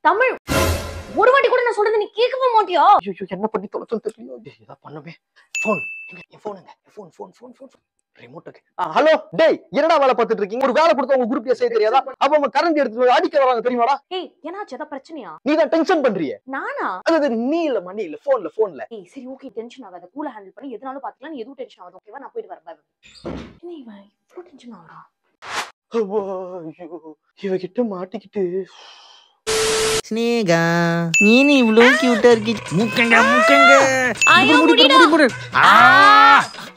தமிழ் ஒரு வாட்டி கூட நான் சொல்றது நீ கேட்கவே மாட்டியா? ஐயோ என்ன பண்ணி தொலைச்சோன்னு தெரியல. ஏதா பண்ணுமே. போன் ரிமோட்டுக்கு. ஹலோ டேய், என்னடா வேலை பார்த்துட்டு இருக்கீங்க? ஒரு வேலை கொடுத்தா உங்க குரூப்ல செய்ய தெரியாதா? அப்ப அவங்க கரண்ட் எடுத்து அடிக்க வராங்க தெரியுமாடா? ஏய் என்னாச்சு? ஏதா பிரச்சனையா? நீ தான் டென்ஷன் பண்றியே. நானா? அது நீ இல்ல மணி இல்ல போன்ல. ஏய் சரி ஓகே, டென்ஷன் ஆகாத, கூலா ஹேண்டில் பண்ணி எதனாலும் பாத்துக்கலாம். நீ எதுவும் டென்ஷன் ஆகாத, ஓகேவா? நான் போயிட்டு வரேன். பை. என்ன இவன் இவ்ளோ டென்ஷன் ஆகுறா? ஐயோ இவகிட்ட மாட்டிக்கிட்டு. ஸ்னேகா நீ இவ்ளோ கியூட்டா இருக்கீ. முக்கங்க ஐயோ முடிடா.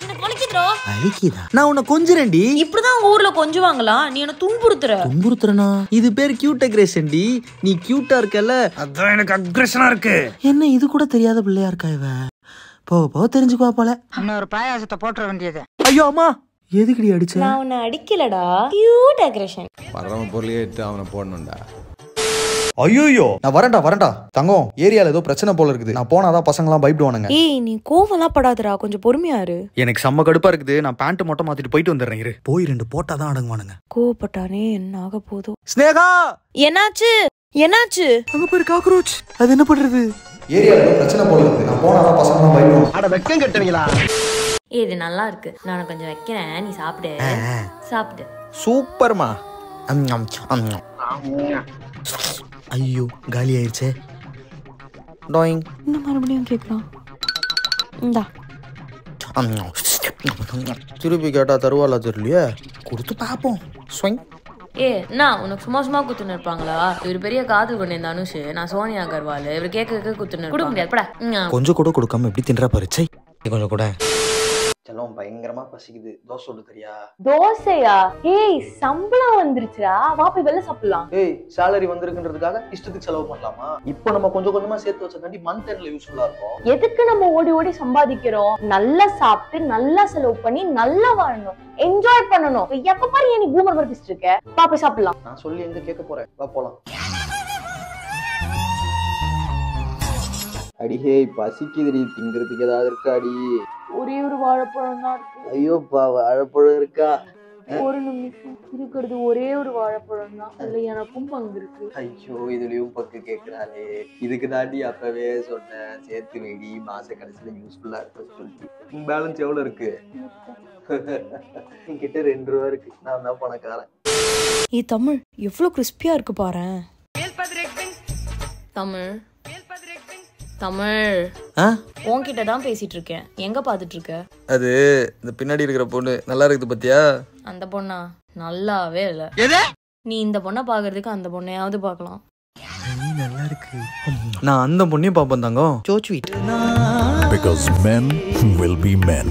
எனக்கு வலிக்குதுடா. வலிக்குதா? நான் உன்னை கொஞ்சறேன்டி. இப்படிதான் உங்க ஊர்ல கொஞ்சுவாங்களா? நீ என்ன துன்புறுத்துறனா? இது பேர் கியூட் அக்ரேஷன் டி. நீ கியூட்டா இருக்கல, அதான் எனக்கு அக்ரஷனா இருக்கு. என்ன இது கூட தெரியாத பிள்ளையா இருக்கா இவ? போக தெரிஞ்சுக்குவா போல. இன்னொரு பாயாசத்தை போட்டுற வேண்டியது. ஐயோ அம்மா, எதுக்குடி அடிச்ச? நான் உன்னை அடிக்கலடா, கியூட் அக்ரேஷன். பரம பொருளையே எடுத்து அவனை போடணும்டா. ஐயோ நான் வரேன்டா தங்கம். ஏரியால ஏதோ பிரச்சனை போல இருக்குது. நான் போனாதான் பசங்க எல்லாம் பயப்படுவானுங்க. ஏய் நீ கோவம்லாம் படாதடா, கொஞ்சம் பொறுமையா இரு. எனக்கு செம்ம கடுப்பா இருக்குது. நான் பேண்ட் மட்டும் மாத்திட்டு போயிட்டு வந்துடுறேன். இரு. போய் 2 போட்டாதான் அடங்குவானுங்க. கோவப்பட்டானே என்ன ஆக போதோ. ஸ்னேகா என்னாச்சு? அங்க போய் காக்ரோச். அது என்ன பண்றது? ஏரியால ஏதோ பிரச்சனை போல இருக்குது. நான் போனாதான் பசங்க எல்லாம் பயப்படுவாங்க. அட வெக்கம் கட்டுவீங்களா? இது நல்லா இருக்கு, நான் கொஞ்சம் வைக்கிறேன், நீ சாப்பிடு. சூப்பர்மா. ஐயோ காலி ஆயிடுச்சே. டாயிங். இந்த மறுபடியும் கேக்குறான். இந்தா. திருப்பி கேட்டா தருவாளா தெரியலையே. கொடுத்து பாப்போம். நான் உனக்கு சும்மா குத்துன்னு இருப்பாங்களா? இவர் பெரிய காதல் கொண்டு இந்த அனுஷ், நான் சோனியா அகர்வால். இவர் கேட்க குத்துன்னு கொடுக்க முடியாது. கொஞ்சம் கூட கொடுக்காம எப்படி தின்றா பரிச்சை. கொஞ்சம் கூட. செல்லம் பயங்கரமா பசிக்குது. தோசை சுட்டு தெரியா? தோசையா? ஏய் சம்பளம் வந்துருச்சுடா, வா போய் வெளில சாப்பிடலாம். ஏய் சேலரி வந்திருக்குன்றதுக்காக இஷ்டத்துக்கு செலவு பண்ணலாமா? இப்போ நம்ம கொஞ்சம் கொஞ்சமா சேர்த்து வச்சதாண்டி மந்த் எண்ட்ல யூஸ்ஃபுல்லா இருக்கும். எதுக்கு நம்ம ஓடி சம்பாதிக்கிறோம்? நல்லா சாப்பிட்டு நல்லா செலவு பண்ணி நல்லா வாழணும், என்ஜாய் பண்ணணும். எப்ப பாரு நீ பூமர் மாதிரி பேசிட்டு இருக்க. வா போய் சாப்பிடலாம். நான் சொல்லி எங்க கேட்க போறேன். வா போலாம். அடிஹே பசிக்குதுடி, திங்கிறதுக்கு ஏதாவது இருக்கா அடி? ஒரே ஒரு வாழைப்பழம் தான் இருக்கு. ஐயோப்பா வாழைப்பழம் இருக்கா? ஒரு நிமிஷம், இருக்கிறது ஒரே ஒரு வாழைப்பழம் தான், அதுல எனக்கும் பங்கு இருக்கு. ஐயோ இதுலயும் பங்கு கேக்குறாளே. இதுக்கு தாண்டி அப்பவே சொன்னேன், சேர்த்து வைடி, மாச கடைசியில யூஸ்ஃபுல்லா இருக்குன்னு சொல்லி. பேலன்ஸ் எவ்வளவு இருக்கு? என்கிட்ட 2 ரூபா இருக்கு. நான் தான் பணக்காரன். தமிழ் எவ்வளவு கிறிஸ்பியா இருக்கு பாரு. தமிழ் உன்கிட்ட தான் பேசிட்டு இருக்கேன். எங்க பாத்துட்டு இருக்க? அது இந்த பின்னாடி இருக்கிற பொண்ணு நல்லா இருக்குது பத்தியா? அந்த பொண்ணா? நல்லாவே இல்ல. நீ இந்த பொண்ணை பாக்குறதுக்கு அந்த பொண்ணையாவது பாக்கலாம். நல்லா இருக்கு. நான் அந்த பொண்ணையும் பாப்பேன் தங்கம். Because men will be men.